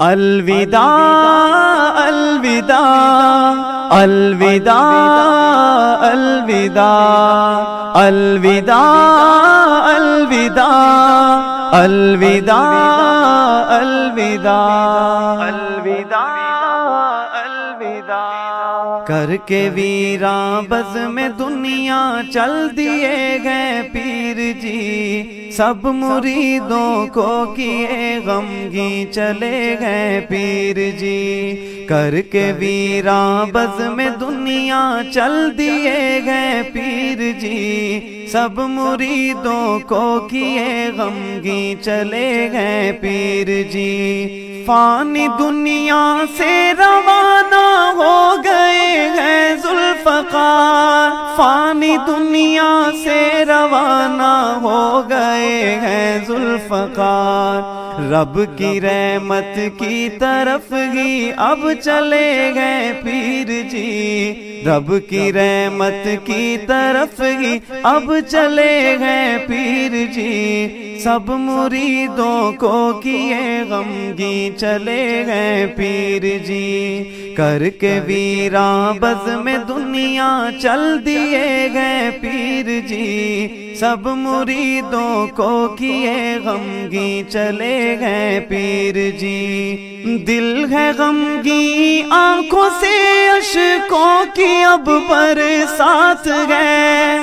الوداع الوداع الوداع الوداع الوداع الوداع الوداع الوداع الوداع کر کے ویراں بز میں دنیا چل دیے گئے پیر جی، سب مریدوں کو کیے غمگین چلے گئے پیر جی۔ کر کے ویراں بز میں دنیا چل دیے گئے پیر جی، سب مریدوں کو کیے غمگین چلے گئے پیر جی۔ فانی دنیا سے روانہ ہو گئے ہیں ذوالفقار، فانی دنیا سے روانہ ہو گئے ہیں ذوالفقار، رب کی رحمت کی طرف ہی اب چلے گئے پیر جی، رب کی رحمت کی طرف ہی اب چلے گئے پیر جی، سب مریدوں کو کیے غمگین چلے گئے پیر جی۔ کر کے ویراں بز میں دنیا چل دیے گئے پیر جی، سب مریدوں کو کیے غمگین چلے گئے پیر جی۔ دل ہے غمگین آنکھوں سے اشکوں کی اب برسات ہے،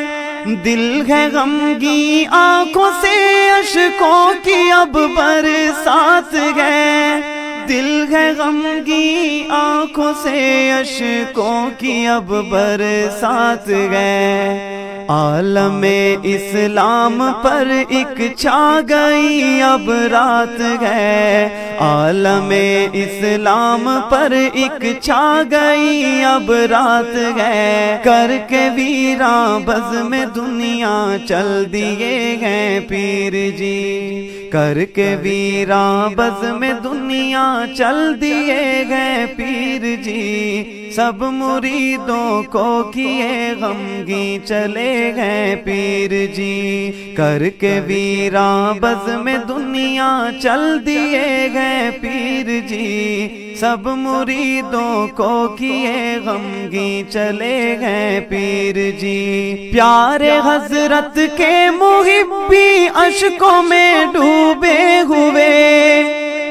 دل ہے غمگین آنکھوں سے اشکوں کی اب برسات ہے، دل ہے غمگین آنکھوں سے اشکوں کی اب برسات ہے۔ عالم اسلام پر ایک چھا گئی اب رات ہے، عالم اسلام پر ایک چھا گئی اب رات ہے، کر کے ویراں بز میں دنیا چل دیے گئے پیر جی، کر کے ویراں بز میں دنیا چل دیے گئے پیر جی، سب مریدوں کو کیے غمگین چلے گئے پیر جی۔ کر کے ویراں بز میں دنیا چل دیے گئے پیر جی، سب مریدوں کو کیے غمگین چلے گئے پیر جی۔ پیارے حضرت کے محبی اشکوں میں ڈوبے ہوئے،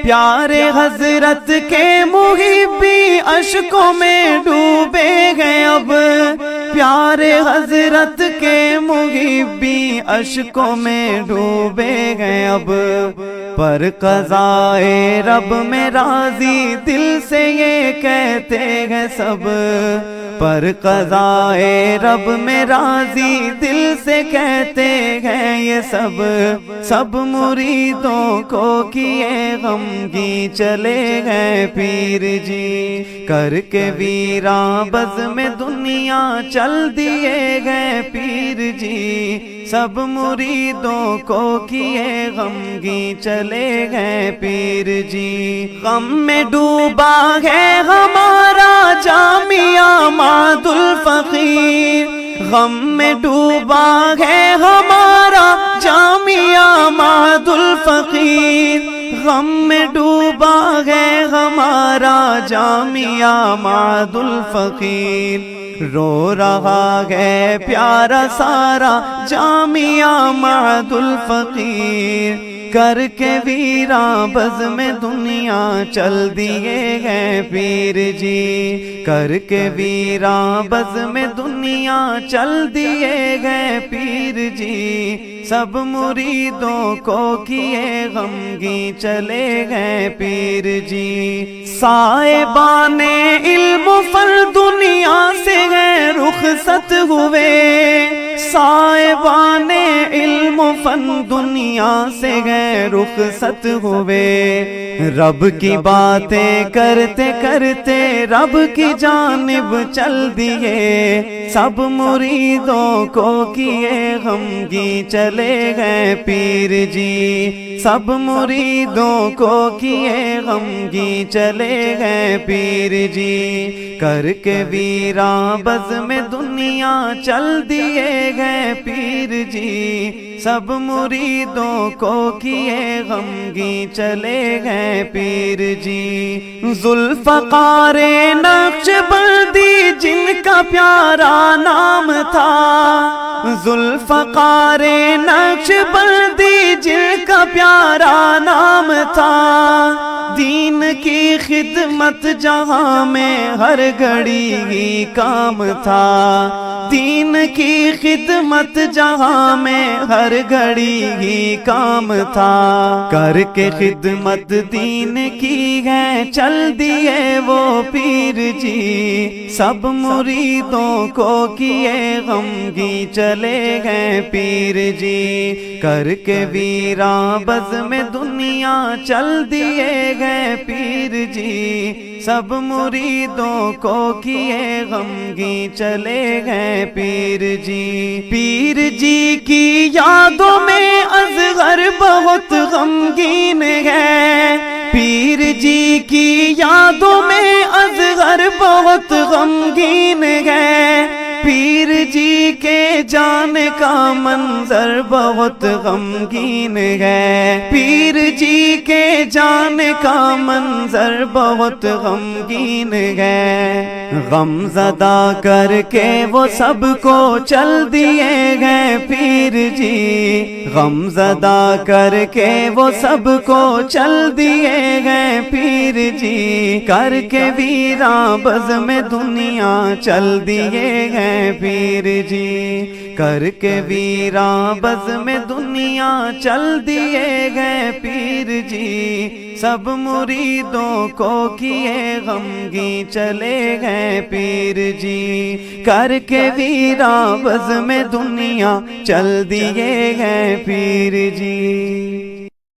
پیارے حضرت کے محبی اشکوں میں ڈوبے گئے اب، پیارے حضرت کے محبی اشکوں میں ڈوبے گئے اب، پر قضائے رب میں راضی دل سے یہ کہتے ہیں سب، پر قضائے رب میں راضی دل سے کہتے ہیں یہ سب، سب مریدوں کو کیے غمگین چلے گئے پیر جی۔ کر کے ویراں بز میں دنیا چل دیے گئے پیر جی، سب مریدوں کو کیے غمگین چلے گئے پیر جی۔ غم میں ڈوبا ہے ہمارا جامعہ ماد الفقیر، غم میں ڈوبا ہے ہمارا جامعہ ماد الفقیر، غم میں ڈوبا ہے ہمارا جامعہ ماد الفقیر، رو رہا ہے پیارا سارا جامعہ ماد الفقیر، کر کے ویراں بز میں دنیا چل دیے گئے پیر جی، کر کے ویراں بز میں دنیا چل دیے گئے پیر جی، سب مریدوں کو کیے غمگین چلے گئے پیر جی۔ صاحبان علم و فن دنیا سے گئے رخصت ہوئے، صاحبان علم و فن دنیا سے گئے رخصت ہوئے، رب کی باتیں کرتے کرتے رب کی جانب چل دیے، سب مریدوں کو کیے غمگین چلے گئے پیر جی، سب مریدوں کو کیے غمگین چلے گئے پیر جی۔ کر کے ویراں بز میں دنیا چل دیے گئے پیر جی، سب مریدوں کو کیے غمگی چلے گئے پیر جی۔ ذوالفقار نقشبندی جن کا پیارا نام تھا، ذوالفقار نقشبندی جن کا پیارا نام تھا، دین کی خدمت جہاں میں ہر گھڑی ہی کام تھا، دین کی خدمت جہاں میں ہر گھڑی ہی کام تھا، کر کے خدمت دین کی ہے چل دیے وہ پیر جی، سب مریدوں کو کیے غمگی چلے گئے پیر جی، کر کے ویراں بزم دنیا چل دیے گئے پیر جی، سب مریدوں کو کیے غمگی چلے گئے پیر جی۔ پیر جی کی یادوں میں اصغر بہت غمگین ہے، پیر جی کی یادوں میں اصغر بہت غمگین ہے، پیر جی کے جانے کا منظر بہت غمگین ہے، پیر جی کے جانے کا منظر بہت غمگین ہے، غم زدہ کر کے وہ سب کو چل دیے گئے پیر جی، غم زدہ کر کے وہ سب کو چل دیے گئے پیر جی، کر کے ویراں بزم دنیا چل دیے گئے پیر جی، کر کے ویراں بزم دنیا چل دیے گئے پیر جی، سب مریدوں کو کیے غمگی چلے گئے پیر جی، کر کے ویراں بزم دنیا چل دیے گئے پیر جی۔